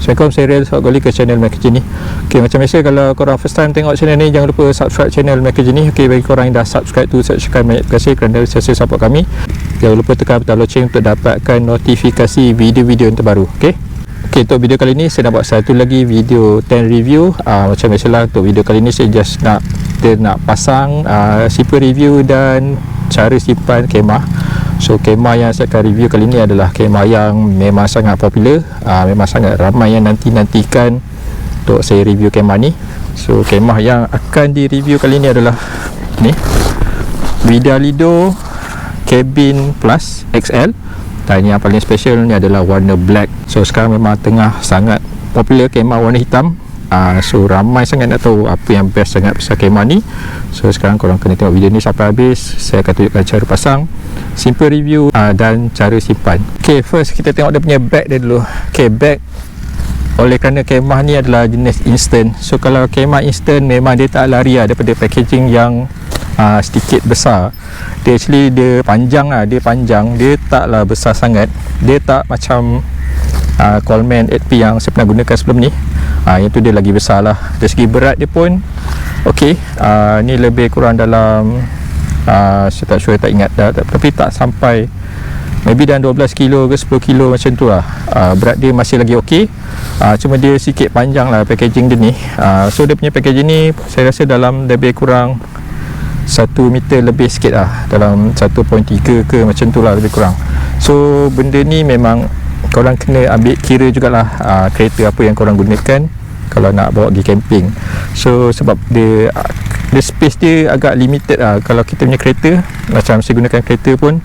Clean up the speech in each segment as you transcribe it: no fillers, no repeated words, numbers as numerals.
Assalamualaikum, saya Riel. Selamat kembali ke channel MacGenie. Okay, macam biasa kalau korang first time tengok channel ni, jangan lupa subscribe channel MacGenie. Okay, bagi korang yang dah subscribe tu, saya ucapkan banyak terima kasih kerana sentiasa support kami. Jangan lupa tekan butang loceng untuk dapatkan notifikasi video-video yang terbaru. Okay, untuk video kali ni saya nak buat satu lagi video 10 review. Macam biasalah, untuk video kali ni saya just nak pasang simple review dan cara simpan kemah. So kemah yang saya akan review kali ni adalah kemah yang memang sangat popular, memang sangat ramai yang nantikan untuk saya review kemah ni. So kemah yang akan direview kali ni adalah ni, Vida Lido Cabin Plus XL. Dan yang paling special ni adalah warna black. So sekarang memang tengah sangat popular kemah warna hitam. So ramai sangat nak tahu apa yang best sangat pasal kemah ni. So sekarang korang kena tengok video ni sampai habis. Saya akan tunjukkan cara pasang, simple review dan cara simpan. Okay, first kita tengok dia punya bag dia dulu. Okay, bag oleh kerana kemah ni adalah jenis instant. So kalau kemah instant memang dia tak lari daripada packaging yang sedikit besar. Dia actually dia panjang dia panjang. Dia taklah besar sangat. Dia tak macam Coleman 8P yang saya pernah gunakan sebelum ni. Yang tu dia lagi besar lah. Dari segi berat dia pun okey. Ni lebih kurang dalam saya tak sure, tak ingat dah, tapi tak sampai, maybe dalam 12 kilo ke 10 kilo macam tu lah. Berat dia masih lagi okey. Cuma dia sikit panjang lah packaging dia ni. So dia punya packaging ni saya rasa dalam lebih kurang 1 meter lebih sikit lah, dalam 1.3 ke macam tu lah lebih kurang. So benda ni memang korang kena ambil kira jugalah kereta apa yang korang gunakan kalau nak bawa pergi camping. So sebab dia space dia agak limited kalau kita punya kereta, macam saya gunakan kereta pun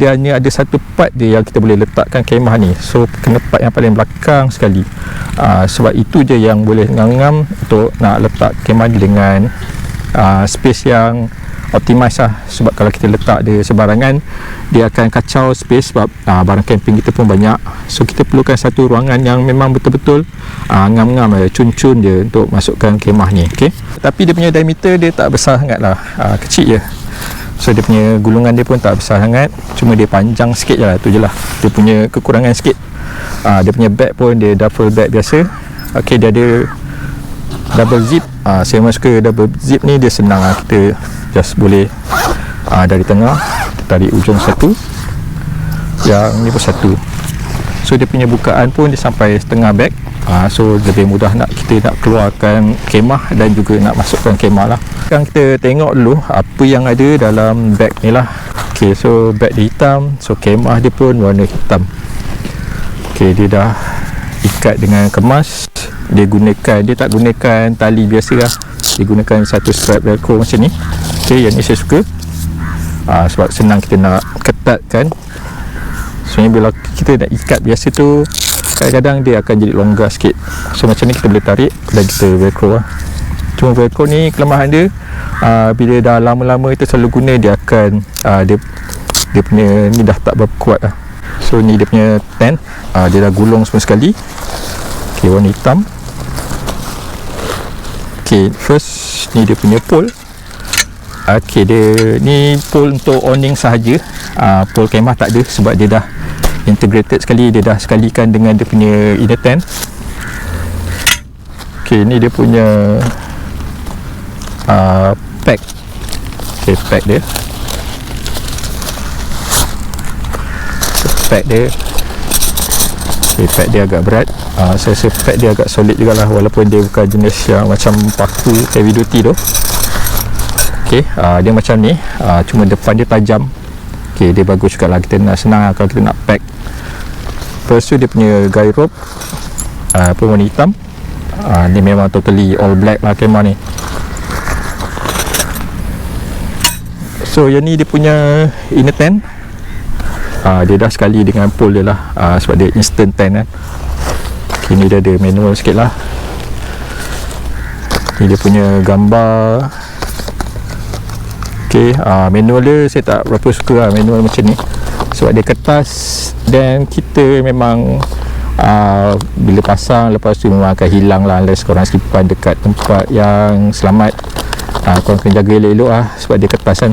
dia hanya ada satu part dia yang kita boleh letakkan kemah ni. So kena part yang paling belakang sekali. Sebab itu je yang boleh ngam-ngam untuk nak letak kemah ni dengan space yang optimize lah. Sebab kalau kita letak dia sebarangan, dia akan kacau space sebab barang camping kita pun banyak. So kita perlukan satu ruangan yang memang betul-betul ngam-ngam cun-cun je untuk masukkan kemah ni. Okay? Tapi dia punya diameter dia tak besar sangat lah, kecil je. So dia punya gulungan dia pun tak besar sangat, cuma dia panjang sikit je lah, tu je lah dia punya kekurangan sikit. Dia punya bag pun dia duffel bag biasa. Okay, dia ada double zip. Saya memang suka double zip ni, dia senang kita just boleh dari tengah kita tarik ujung satu, yang ni pun satu. So dia punya bukaan pun dia sampai setengah bag. So lebih mudah kita nak keluarkan kemah dan juga nak masukkan kemah lah. Sekarang kita tengok dulu apa yang ada dalam bag ni lah. Okay, so bag dia hitam. So kemah dia pun warna hitam. Okay, dia dah ikat dengan kemas. Dia tak gunakan tali biasa lah, dia gunakan satu strap velcro macam ni. Okay, yang ni saya suka sebab senang kita nak ketatkan. Sebenarnya bila kita nak ikat biasa tu, kadang-kadang dia akan jadi longgar sikit. So macam ni kita boleh tarik dan kita velcro lah. Cuma velcro ni kelemahan dia, bila dah lama-lama kita selalu guna, dia akan dia punya ni dah tak berapa kuat lah. So ni dia punya tent, dia dah gulung semua sekali. Okay, warna hitam. Okay, first ni dia punya pole. Okay, dia ni pole untuk awning sahaja. Pole kemah tak ada sebab dia dah integrated sekali, dia dah sekalikan dengan dia punya inner tent. Okay, ni dia punya pack. Okay, pack dia. Pack dia. Okay, pack dia agak berat. Saya rasa pack dia agak solid jugalah, walaupun dia bukan jenis yang macam paku heavy duty tu. Okay, dia macam ni, cuma depan dia tajam. Okay, dia bagus jugalah, kita nak senang kalau kita nak pack. Lepas tu dia punya guide rope pun warna hitam. Ni memang totally all black lah kemah ni. So yang ni dia punya inner tent. Dia dah sekali dengan pole dia lah, sebab dia instant tent kan. Okay, ni dia ada manual sikit lah. Ni dia punya gambar. Okay, manual dia saya tak berapa suka lah, manual macam ni, sebab dia kertas dan kita memang bila pasang lepas tu memang akan hilang lah, unless korang simpan dekat tempat yang selamat. Korang kena jaga elok-elok lah sebab dia kertas kan.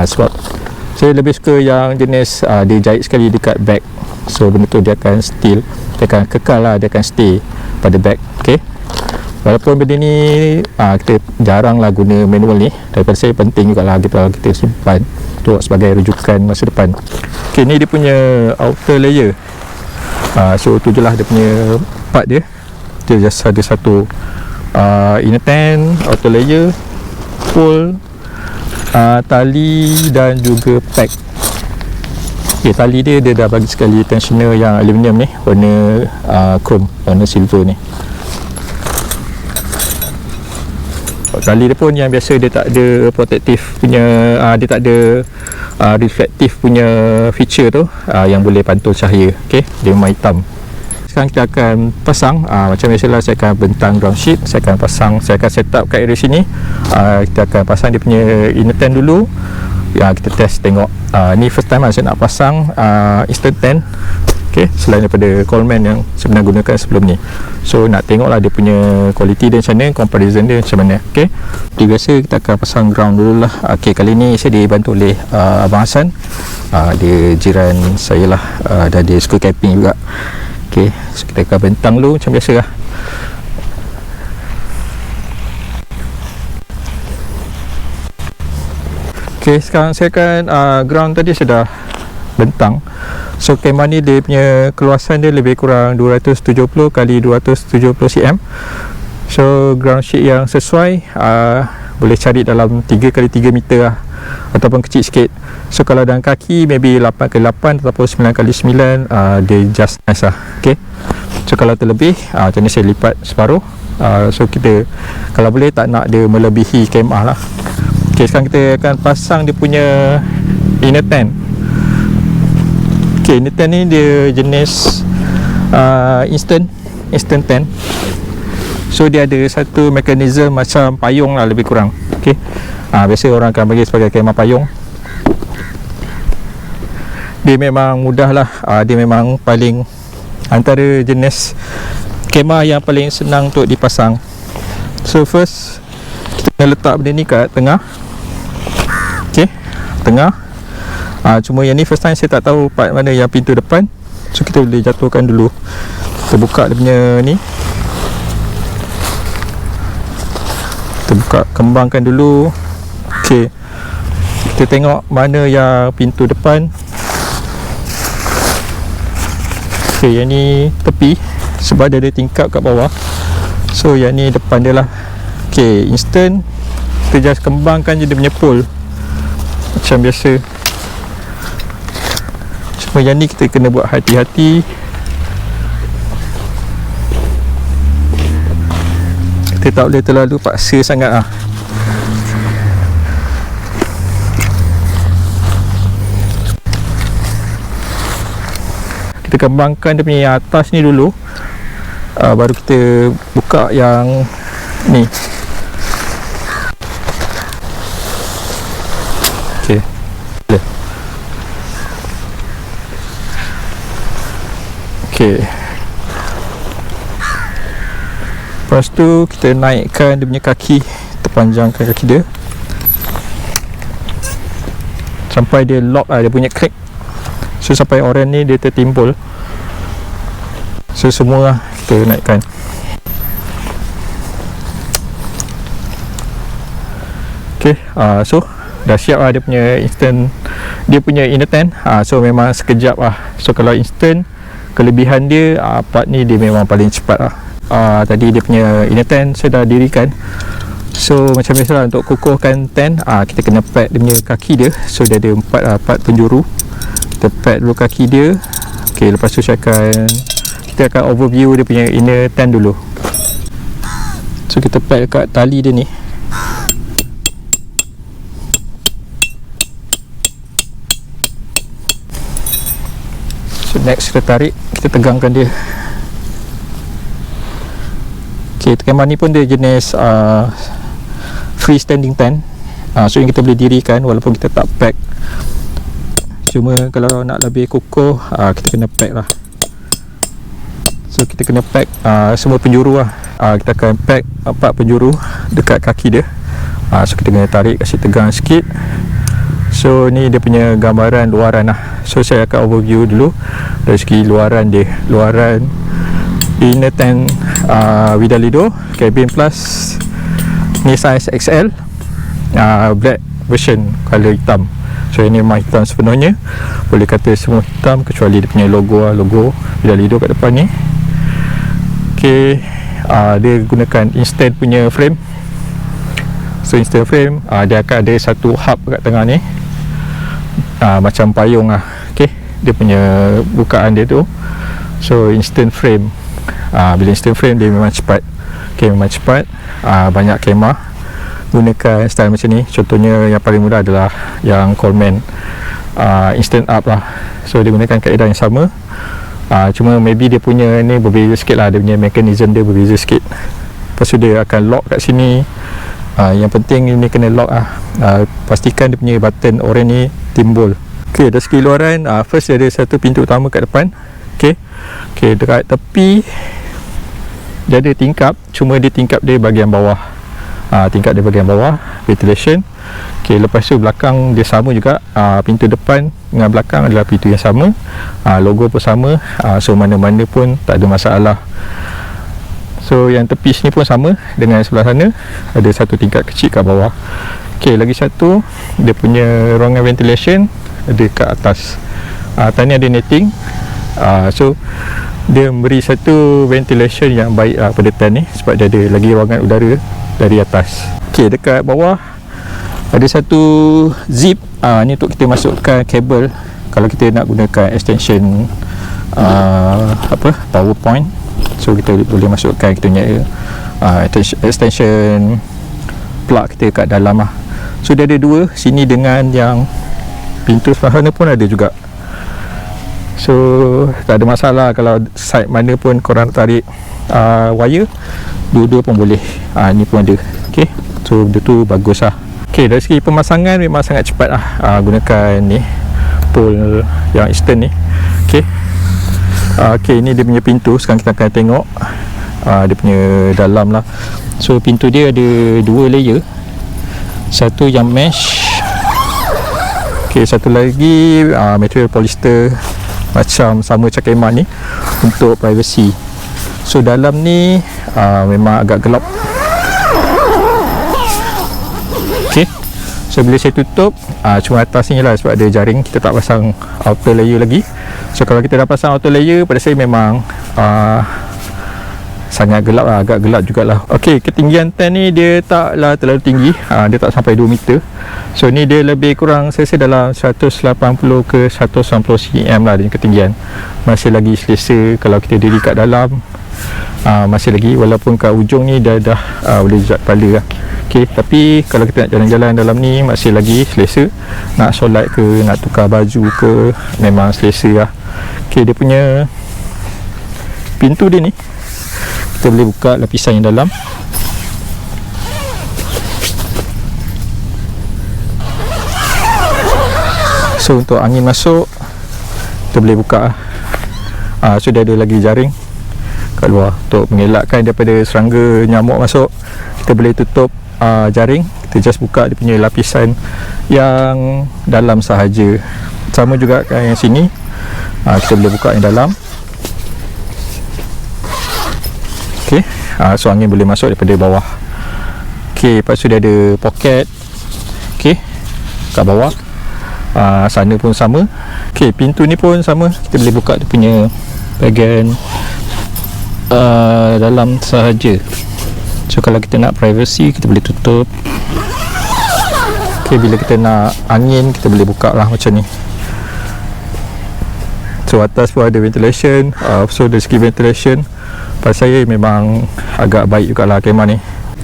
Sebab saya lebih suka yang jenis dia jahit sekali dekat bag. So benda tu dia akan still, dia akan kekal lah, dia akan stay pada bag. Okay, walaupun benda ni kita jarang lah guna manual ni, daripada saya penting jugalah kita simpan untuk sebagai rujukan masa depan. Okay, ni dia punya outer layer. So tu je lah dia punya part dia. Dia just ada satu inner tent, outer layer, pull, tali dan juga pack. Okay, tali dia dah bagi sekali tensioner yang aluminium ni, warna chrome, warna silver ni. Tali dia pun yang biasa, dia tak ada protective punya, dia tak ada reflective punya feature tu, yang boleh pantul cahaya. Okay, dia memang hitam. Sekarang kita akan pasang, macam biasalah saya akan bentang ground sheet, saya akan set up kat area sini. Kita akan pasang dia punya inner tent dulu. Kita test tengok. Ni first time saya nak pasang instant tent. Okay, selain daripada Coleman yang sebenarnya gunakan sebelum ni. So nak tengok lah dia punya quality dia macam mana, comparison dia macam mana. Okay, seperti biasa kita akan pasang ground dulu lah. Okay, kali ni saya dibantu oleh Abang Hassan, dia jiran saya lah, dan dia suka camping juga. Okay, so kita akan bentang dulu macam biasa lah. Okay, sekarang saya akan ground tadi saya dah bentang. So kemah ni dia punya keluasan dia lebih kurang 270 kali 270 cm. So ground sheet yang sesuai boleh cari dalam 3 kali 3 meter lah, ataupun kecil sikit. So kalau dalam kaki maybe 8 kali 8 ataupun 9 kali 9, dia just nice lah. Okay, so kalau terlebih macam ni saya lipat separuh. So kita kalau boleh tak nak dia melebihi kemah lah. Okay, sekarang kita akan pasang dia punya inner tent. Okay, inner tent ni dia jenis instant tent. So dia ada satu mekanisme macam payung lah lebih kurang. Okay, biasa orang akan bagi sebagai kemah payung. Dia memang mudah lah, dia memang paling antara jenis kemah yang paling senang untuk dipasang. So first kita kena letak benda ni kat tengah. Okay, tengah. Cuma yang ni first time saya tak tahu part mana yang pintu depan. So kita boleh jatuhkan dulu. Kita buka dia punya ni, kita buka, kembangkan dulu. Okay, kita tengok mana yang pintu depan. Okay, yang ni tepi sebab dia ada tingkap kat bawah. So yang ni depan dia lah. Okay, instant. Kita just kembangkan je dia punya pole macam biasa. Cuma yang ni kita kena buat hati-hati. Kita tak boleh terlalu paksa sangat lah. Kita kembangkan dia punya atas ni dulu, baru kita buka yang ni. Okay, boleh. Okay, lepas tu kita naikkan dia punya kaki, terpanjangkan kaki dia sampai dia lock lah, dia punya crack. So sampai oren ni dia tertimbul. So semua lah kita naikkan. Okay, so dah siap lah dia punya instant, dia punya inner tent. So memang sekejap lah. So kalau instant, kelebihan dia part ni dia memang paling cepat lah. Tadi dia punya inner tent saya dah dirikan. So macam biasa lah, untuk kukuhkan tent, kita kena pad dia punya kaki dia. So dia ada 4 part penjuru. Kita pad dulu kaki dia. Okay, lepas tu kita akan overview dia punya inner tent dulu. So kita pad dekat tali dia ni. So next kita tarik, kita tegangkan dia. Okay, kemah ni pun dia jenis freestanding tent. So yang kita boleh dirikan walaupun kita tak pack. Cuma kalau nak lebih kukuh, kita kena pack lah. So kita kena pack semua penjuru lah. Kita akan pack 4 penjuru dekat kaki dia. So kita kena tarik, kasih tegang sikit. So ni dia punya gambaran luaran lah. So saya akan overview dulu dari segi luaran dia. Luaran inner tent Widalido cabin plus ni size XL, black version, color hitam. So ini memang hitam sepenuhnya, boleh kata semua hitam kecuali dia punya logo Widalido kat depan ni. Okay, dia gunakan instant punya frame. So instant frame, dia akan ada satu hub kat tengah ni, macam payung lah. Okay, dia punya bukaan dia tu. So instant frame, bila instant frame dia memang cepat. Okay, memang cepat. Banyak kemah gunakan style macam ni. Contohnya yang paling mudah adalah yang Coleman instant up lah. So dia gunakan kaedah yang sama, cuma maybe dia punya ni berbeza sikit lah. Dia punya mechanism dia berbeza sikit. Lepas tu dia akan lock kat sini. Yang penting ini kena lock lah. Pastikan dia punya button orange ni timbul. Ok, dari segi luaran, first dia ada satu pintu utama kat depan. Ok, dekat tepi dia ada tingkap, cuma dia tingkap dia bahagian bawah. Tingkap dia bahagian bawah, ventilation. Ok, lepas tu belakang dia sama juga. Pintu depan dengan belakang adalah pintu yang sama. Logo pun sama. So mana-mana pun tak ada masalah. So yang tepi sini pun sama dengan sebelah sana. Ada satu tingkat kecil kat bawah. Ok, lagi satu, dia punya ruangan ventilation ada kat atas. Atas ni ada netting. So dia memberi satu ventilation yang baik pada tent ni, sebab dia ada lagi ruangan udara dari atas. Ok, dekat bawah ada satu zip. Ni untuk kita masukkan kabel kalau kita nak gunakan extension power point. So kita boleh masukkan kita punya extension plug kita kat dalam lah. So dia ada dua, sini dengan yang pintu sebelah sana pun ada juga. So tak ada masalah kalau side mana pun korang tarik wire, dua-dua pun boleh. Ni pun ada. Ok, so benda tu bagus lah. Ok, dari segi pemasangan memang sangat cepat lah. Gunakan ni pole yang instant ni. Ok, ok, ni dia punya pintu. Sekarang kita akan tengok dia punya dalam lah. So pintu dia ada dua layer. Satu yang mesh, ok, satu lagi material polyester macam sama macam kemah ni untuk privacy. So dalam ni memang agak gelap. Ok, so bila saya tutup, cuma atas ni lah sebab ada jaring, kita tak pasang outer layer lagi. So kalau kita dah pasang outer layer, pada saya memang sangat gelap lah, agak gelap jugalah. Ok, ketinggian tent ni dia taklah terlalu tinggi, dia tak sampai 2 meter. So ni dia lebih kurang saya rasa dalam 180 ke 190 cm lah dia ketinggian. Masih lagi selesa kalau kita diri kat dalam. Masih lagi, walaupun kat ujung ni dah boleh jejak kepala lah. Ok, tapi kalau kita nak jalan-jalan dalam ni masih lagi selesa. Nak solat ke, nak tukar baju ke, memang selesa lah. Ok, dia punya pintu dia ni, kita boleh buka lapisan yang dalam. So untuk angin masuk, kita boleh buka lah. So dia ada lagi jaring kat luar untuk mengelakkan daripada serangga nyamuk masuk. Kita boleh tutup jaring, kita just buka dia punya lapisan yang dalam sahaja. Sama juga kan yang sini, kita boleh buka yang dalam. Ok, so angin boleh masuk daripada bawah. Ok, lepas tu dia ada poket. Ok, kat bawah. Sana pun sama. Ok, pintu ni pun sama, kita boleh buka dia punya bahagian dalam sahaja. So kalau kita nak privacy, kita boleh tutup. Ok, bila kita nak angin, kita boleh buka lah macam ni. So atas pun ada ventilation. So dari segi ventilation, pada saya memang agak baik jugalah kemah ni.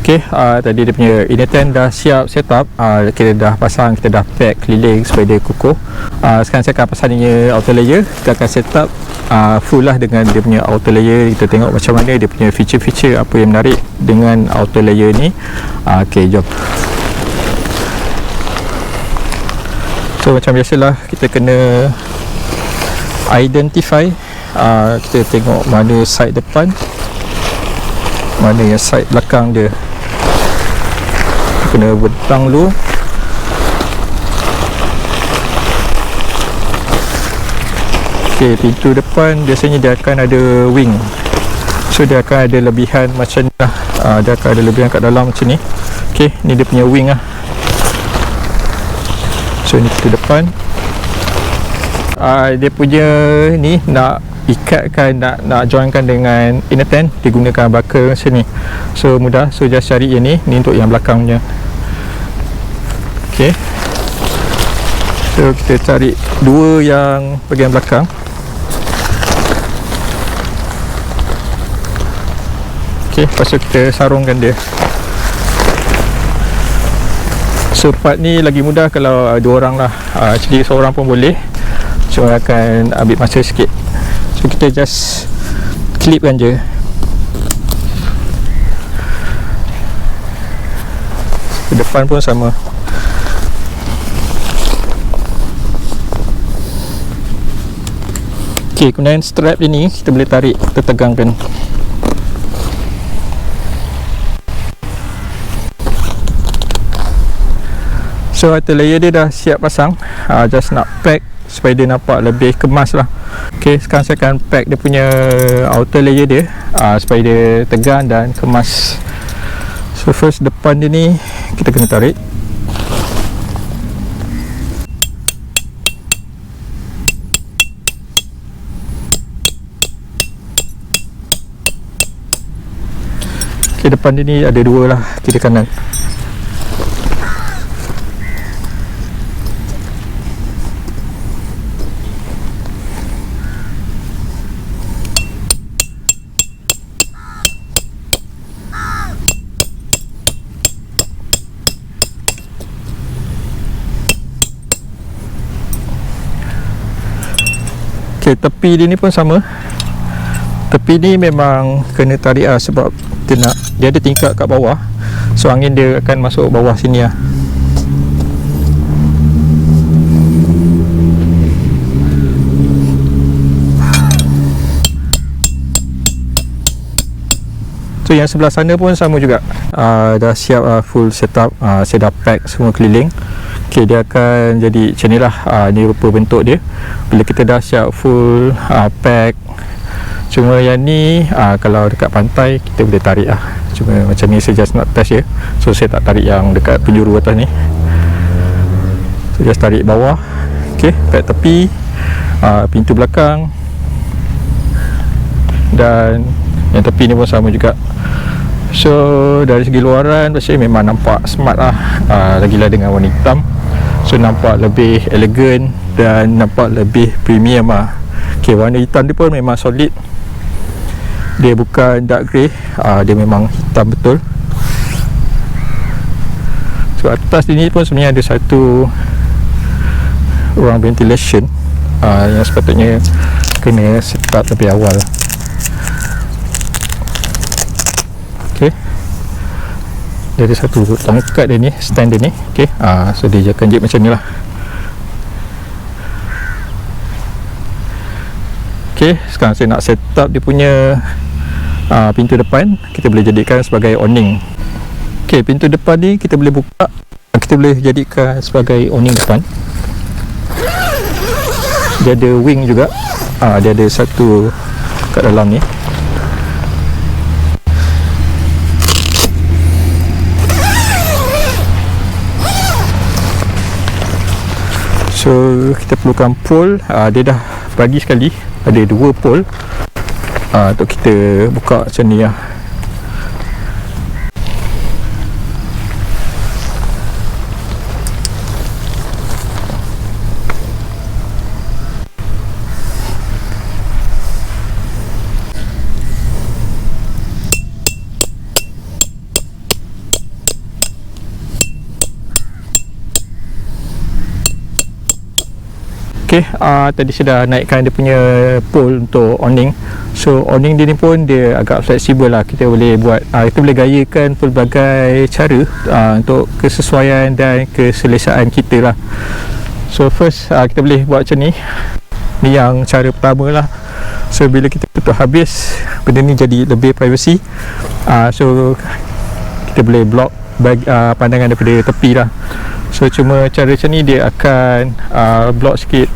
Ok, tadi dia punya inner tent dah siap set up. Kita dah pasang, kita dah pack keliling supaya dia kukuh. Sekarang saya akan pasang dia outer layer. Kita akan set up full lah dengan dia punya outer layer. Kita tengok macam mana dia punya feature-feature, apa yang menarik dengan outer layer ni. Ok, jom. So macam biasalah, kita kena identify. Kita tengok mana side depan, mana yang side belakang dia. Kita kena bentang dulu. ok, pintu depan biasanya dia akan ada wing, so dia akan ada lebihan macam ni lah. Dia akan ada lebihan kat dalam macam ni. ok, ni dia punya wing lah. So ni pintu depan. Dia punya ni nak ikatkan, nak joinkan dengan inner tent, dia gunakan bakal macam ni, so mudah. So just cari yang ni untuk yang belakang punya. ok, so kita cari dua yang bahagian belakang. ok, lepas tu kita sarungkan dia. So part ni lagi mudah kalau dua orang lah, jadi seorang pun boleh, cuma akan ambil masa sikit. So kita just clipkan je. Depan pun sama. ok, kemudian strap dia ni kita boleh tarik, kita tegangkan. So atas layer dia dah siap pasang, just nak pack supaya dia nampak lebih kemas lah. ok, sekarang saya akan pack dia punya outer layer dia, supaya dia tegang dan kemas. So first depan dia ni kita kena tarik. ok, depan dia ni ada dua lah, kiri kanan. ok, tepi dia ni pun sama. Tepi ni memang kena tarik lah, sebab dia ada tingkat kat bawah, so angin dia akan masuk bawah sini lah. So yang sebelah sana pun sama juga, dah siap full setup. Saya dah pack semua keliling. ok, dia akan jadi macam ni lah. Ni rupa bentuk dia bila kita dah siap full pack. Cuma yang ni kalau dekat pantai kita boleh tarik lah, cuma macam ni saya just nak test je, so saya tak tarik yang dekat penjuru atas ni. So just tarik bawah. ok, pack tepi, pintu belakang, dan yang tepi ni pun sama juga. So dari segi luaran biasanya memang nampak smart lah, lagilah dengan warna hitam, so nampak lebih elegan dan nampak lebih premium lah. ok, warna hitam dia pun memang solid, dia bukan dark grey, dia memang hitam betul. So atas ni pun sebenarnya ada satu ruang ventilation, yang sepatutnya kena set up lebih awal. ok, dia ada satu tongkat dia ni, stand dia ni. ok, so dia akan jip macam ni lah. ok, sekarang saya nak set up dia punya pintu depan. Kita boleh jadikan sebagai awning. ok, pintu depan ni kita boleh buka, kita boleh jadikan sebagai awning depan. Dia ada wing juga, dia ada satu kat dalam ni. So kita perlukan pole, dia dah bagi sekali, ada dua pole untuk kita buka macam ni lah. ok, tadi saya dah naikkan dia punya pole untuk awning. So awning dia ni pun dia agak fleksibel lah, kita boleh buat, kita boleh gayakan pelbagai cara untuk kesesuaian dan keselesaan kita lah. So first kita boleh buat macam ni. Ni yang cara pertama lah. So bila kita tutup habis, benda ni jadi lebih privacy. So kita boleh block pandangan daripada tepi lah. So cuma cara macam ni dia akan block sikit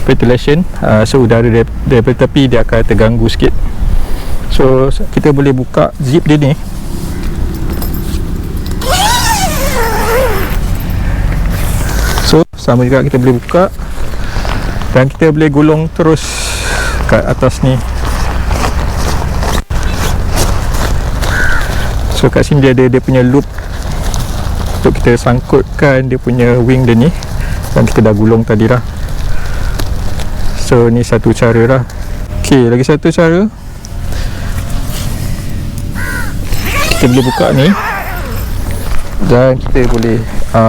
ventilation, so udara daripada tepi dia akan terganggu sikit. So kita boleh buka zip dia ni. So sama juga kita boleh buka, dan kita boleh gulung terus kat atas ni. So kat sini dia punya loop untuk kita sangkutkan dia punya wing dia ni, dan kita dah gulung tadi dah. So ni satu cara lah. Ok, lagi satu cara, kita boleh buka ni dan kita boleh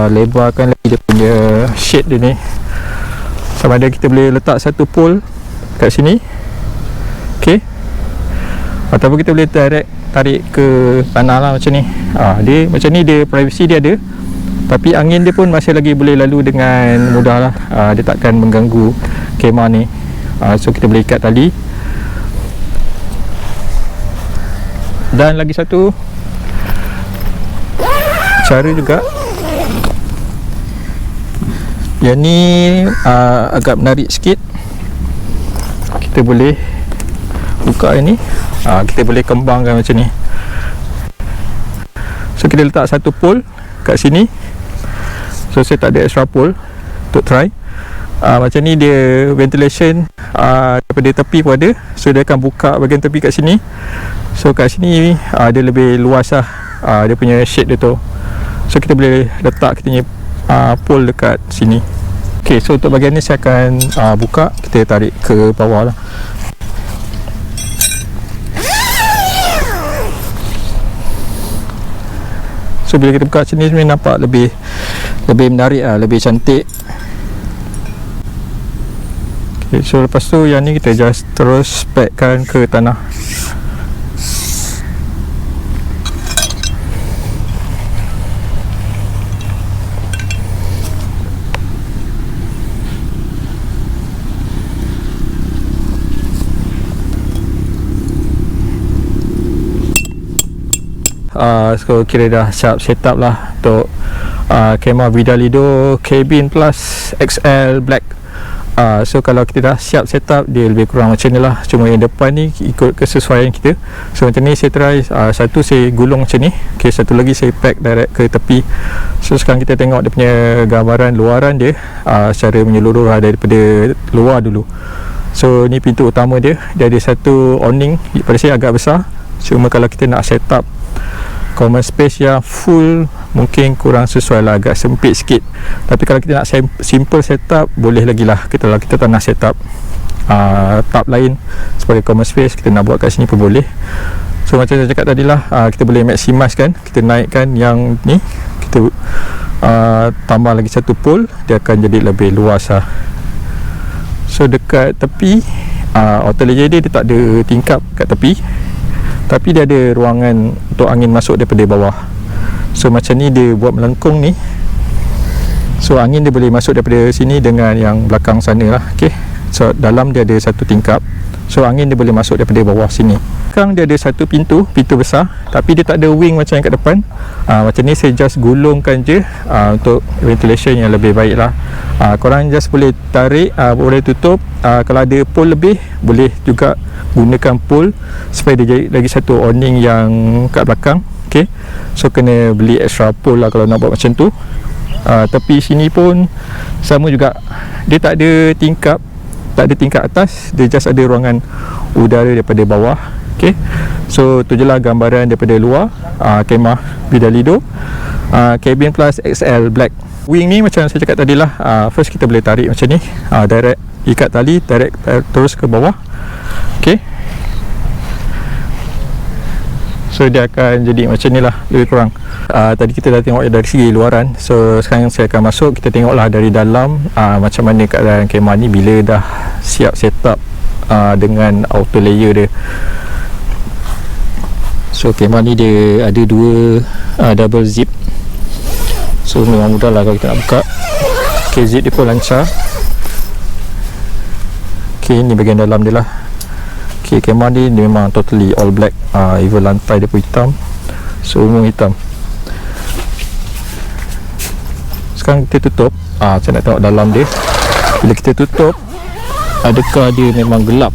lebarkan lagi dia punya shade dia ni. Sama ada kita boleh letak satu pole kat sini, ok, ataupun kita boleh tarik ke tanah lah macam ni. Dia macam ni, dia privacy dia ada, tapi angin dia pun masih lagi boleh lalu dengan mudah lah. Dia takkan mengganggu kemah ni. So kita boleh ikat tali. Dan lagi satu cara juga, yang ni agak menarik sikit. Kita boleh buka ini, kita boleh kembangkan macam ni. So kita letak satu pole kat sini. So saya tak ada extra pole untuk try. Macam ni dia ventilation daripada tepi pun ada. So dia akan buka bahagian tepi kat sini. So kat sini dia lebih luas lah, dia punya shade dia tu. So kita boleh letak kita punya pole dekat sini. Ok, so untuk bahagian ni saya akan buka, kita tarik ke bawah lah. So bila kita buka sini sebenarnya nampak lebih menarik lah, lebih cantik. Okay, so lepas tu yang ni kita just terus packkan ke tanah. So kira dah siap setup lah untuk kemah Vidalido Cabin Plus XL Black. So kalau kita dah siap setup, dia lebih kurang macam ni lah. Cuma yang depan ni ikut kesesuaian kita. So macam ni saya try, satu saya gulung macam ni, okay, satu lagi saya pack direct ke tepi. So sekarang kita tengok dia punya gambaran luaran dia secara menyeluruh daripada luar dulu. So ni pintu utama dia ada satu awning, pada saya agak besar. Cuma kalau kita nak setup common space yang full, mungkin kurang sesuai lah, agak sempit sikit. Tapi kalau kita nak simple setup, boleh lagi lah. Kalau kita tak nak setup tap lain sebagai common space, kita nak buat kat sini pun boleh. So macam saya cakap tadi lah, kita boleh maximize kan, kita naikkan yang ni, kita tambah lagi satu pole, dia akan jadi lebih luas lah. So dekat tepi outer layer dia tak ada tingkap kat tepi, tapi dia ada ruangan untuk angin masuk daripada bawah. So macam ni dia buat melengkung ni. So angin dia boleh masuk daripada sini dengan yang belakang sana lah. Okay, so dalam dia ada satu tingkap. So angin dia boleh masuk daripada bawah sini. Sekarang dia ada satu pintu besar, tapi dia tak ada wing macam yang kat depan. Macam ni saya just gulungkan je untuk ventilation yang lebih baik lah. Korang just boleh tarik, boleh tutup. Kalau ada pole lebih, boleh juga gunakan pole supaya dia jadi lagi satu awning yang kat belakang. Okay, so kena beli extra pole lah kalau nak buat macam tu. Tepi sini pun sama juga, dia tak ada tingkap, tak ada tingkap atas, dia just ada ruangan udara daripada bawah. Okay, so tu je lah gambaran daripada luar kemah Vidalido Cabin Plus XL Black. Wing ni macam saya cakap tadi lah, first kita boleh tarik macam ni, direct ikat tali, tarik terus ke bawah. Okay, so dia akan jadi macam ni lah lebih kurang. Tadi kita dah tengok dari segi luaran. So sekarang saya akan masuk, kita tengoklah dari dalam macam mana keadaan kemah ni bila dah siap setup dengan outer layer dia. So kemah ni dia ada dua double zip. So memang mudah lah kalau kita nak buka. Okay, zip dia pun lancar. Okay, ni bahagian dalam dia lah. Okay, kemah ni dia memang totally all black. Even lantai dia pun hitam. So semua hitam. Sekarang kita tutup. Saya nak tengok dalam dia. Bila kita tutup, adakah dia memang gelap.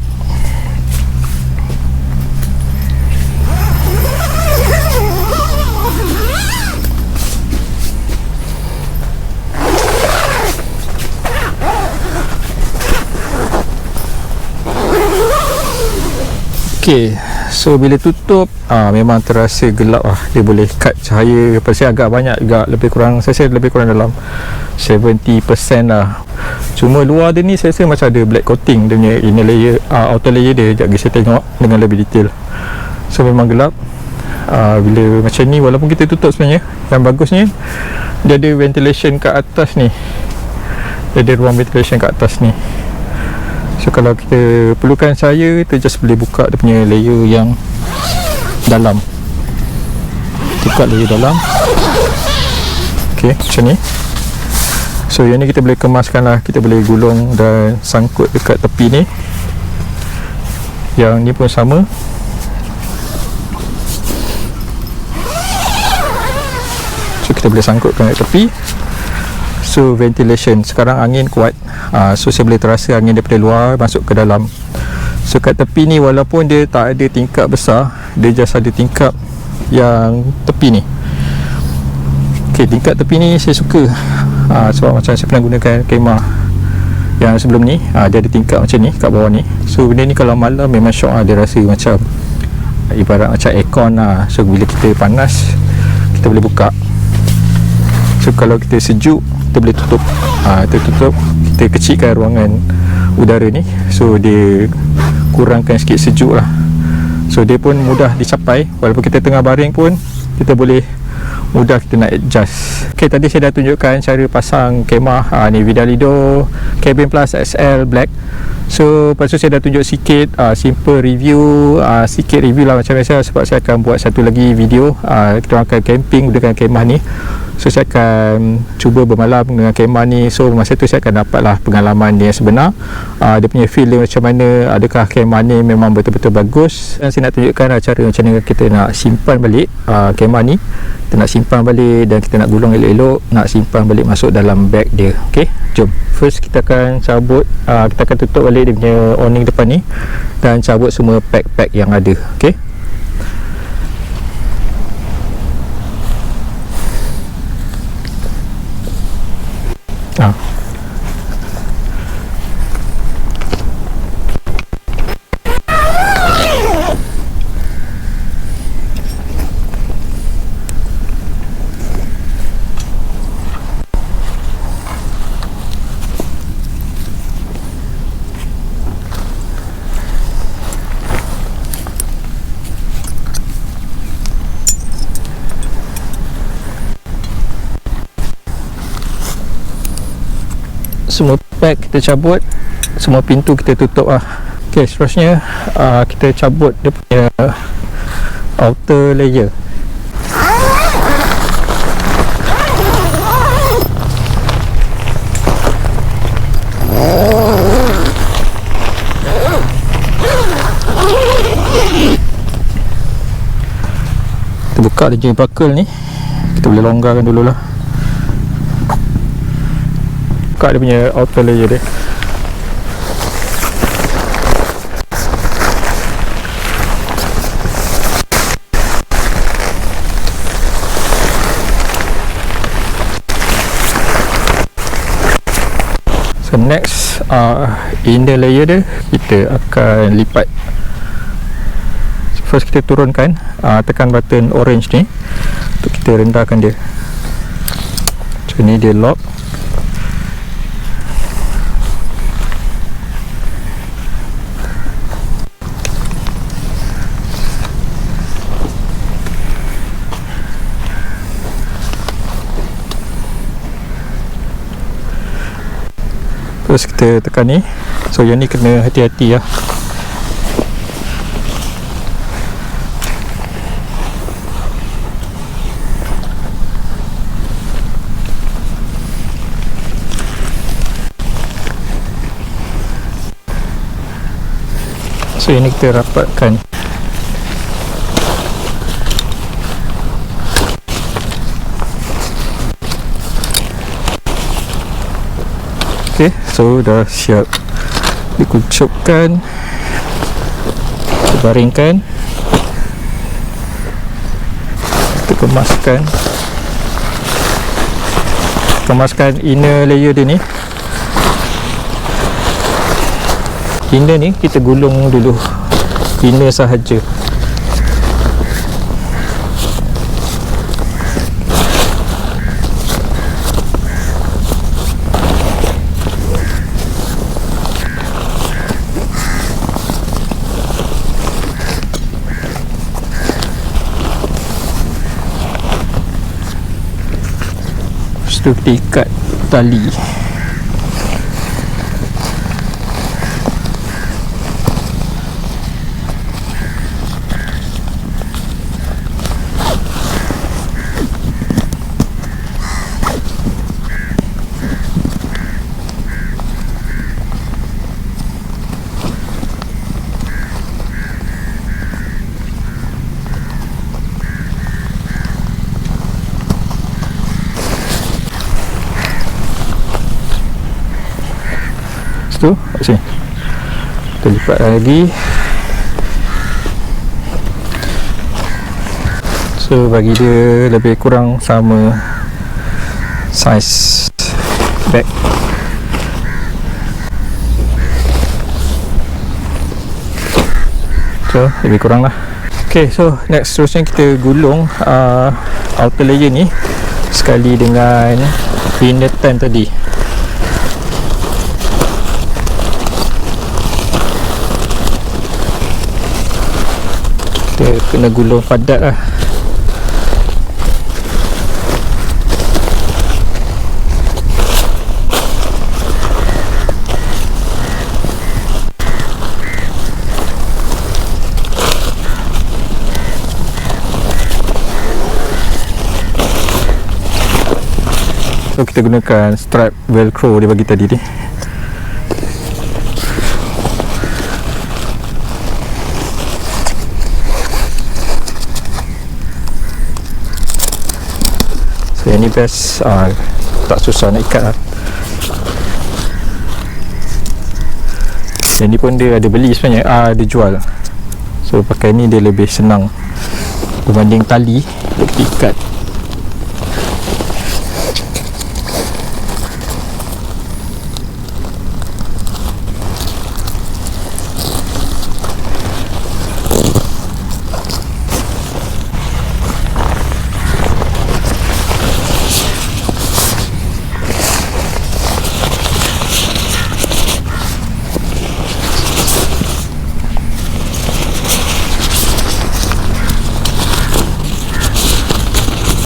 Okey, so bila tutup memang terasa gelap lah. Dia boleh cut cahaya pasal agak banyak juga, lebih kurang saya rasa lebih kurang dalam 70% lah. Cuma luar dia ni saya rasa macam ada black coating dia punya inner layer, outer layer dia. Sekejap saya tengok dengan lebih detail. So memang gelap. Bila macam ni, walaupun kita tutup sebenarnya, yang bagusnya dia ada ventilation kat atas ni. Dia ada ruang ventilation kat atas ni. So kalau kita perlukan cahaya, kita just boleh buka dia punya layer yang dalam. Buka layer dalam. Ok, macam ni. So yang ni kita boleh kemaskan lah. Kita boleh gulung dan sangkut dekat tepi ni. Yang ni pun sama. So kita boleh sangkutkan dekat tepi. So ventilation, sekarang angin kuat, so saya boleh terasa angin daripada luar masuk ke dalam. So kat tepi ni, walaupun dia tak ada tingkap besar, dia just ada tingkap yang tepi ni. Ok, tingkap tepi ni saya suka, sebab macam saya pernah gunakan kemah yang sebelum ni, dia ada tingkap macam ni kat bawah ni. So benda ni kalau malam memang syok, dia rasa macam ibarat macam aircon lah. So bila kita panas, kita boleh buka. So kalau kita sejuk, kita boleh tutup. Kita tutup, kita kecilkan ruangan udara ni, so dia kurangkan sikit sejuk lah. So dia pun mudah dicapai. Walaupun kita tengah baring pun, kita boleh mudah kita nak adjust. Ok, tadi saya dah tunjukkan cara pasang kemah ni Vidalido Cabin Plus XL Black. So lepas tu saya dah tunjuk sikit simple review, sikit review lah macam biasa, sebab saya akan buat satu lagi video. Kita akan camping dengan kemah ni. So saya akan cuba bermalam dengan kemah ni. So masa tu saya akan dapat lah pengalaman dia yang sebenar, dia punya feel dia macam mana, adakah kemah ni memang betul-betul bagus. Dan saya nak tunjukkan cara macam mana kita nak simpan balik kemah ni. Kita nak simpan balik dan kita nak gulung elok-elok, nak simpan balik masuk dalam beg dia. Ok, jom. First kita akan cabut, kita akan tutup balik dia punya awning depan ni dan cabut semua pack-pack yang ada. Ok, semua pack kita cabut, semua pintu kita tutup lah. Ok, seterusnya kita cabut dia punya outer layer. Kita buka dia punya buckle ni, kita boleh longgarkan dulu lah. Buka dia punya outer layer dia. So next, inner layer dia kita akan lipat. So first kita turunkan, tekan button orange ni untuk kita rendahkan dia. So ni dia lock. Terus kita tekan ni. So yang ni kena hati-hati lah. So yang ni kita rapatkan. Ok, so dah siap dikucupkan, baringkan, kita kemaskan inner layer dia ni. Inner ni kita gulung dulu, inner sahaja. Lepas tu kita ikat tali. Tu kat sini kita lipat lagi, so bagi dia lebih kurang sama saiz bag. So lebih kurang lah. Ok, so next terusnya kita gulung outer layer ni sekali dengan inner tan tadi. Kita kena gulung padat lah. So kita gunakan strap velcro dia bagi tadi ni. Yang ni best, tak susah nak ikat lah. Yang ni pun dia ada beli sebenarnya, dia jual. So pakai ni dia lebih senang berbanding tali untuk ikat.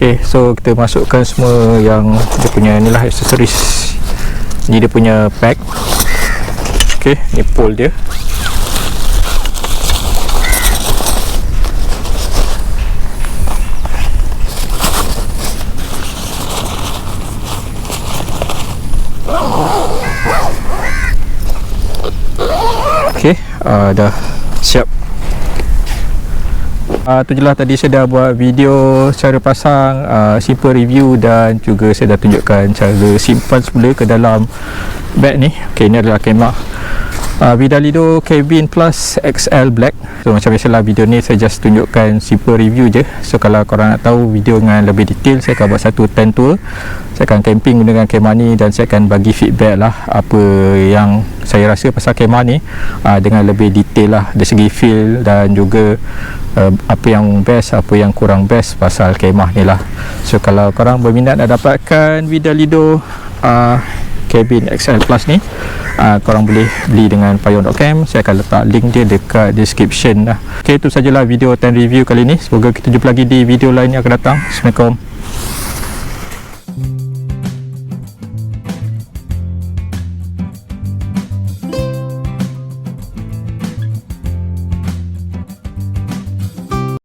Ok, so kita masukkan semua yang dia punya ni lah, aksesoris. Ni dia punya pack. Ok, ni pole dia. Ok, dah siap. Tu je lah, tadi saya dah buat video cara pasang, simple review, dan juga saya dah tunjukkan cara simpan semula ke dalam bag ni. Ok, ni adalah kemah Vidalido Cabin Plus XL Black. So macam biasalah, video ni saya just tunjukkan simple review je. So kalau korang nak tahu video dengan lebih detail, saya akan buat satu tent tour. Saya akan camping dengan kemah ni dan saya akan bagi feedback lah apa yang saya rasa pasal kemah ni dengan lebih detail lah dari segi feel, dan juga apa yang best, apa yang kurang best pasal kemah ni lah. So kalau korang berminat nak dapatkan Vidalido Cabin XL Plus ni, korang boleh beli dengan payung.com. Saya akan letak link dia dekat description lah. Ok, itu sajalah video 10 review kali ni. Semoga kita jumpa lagi di video lain yang akan datang. Assalamualaikum.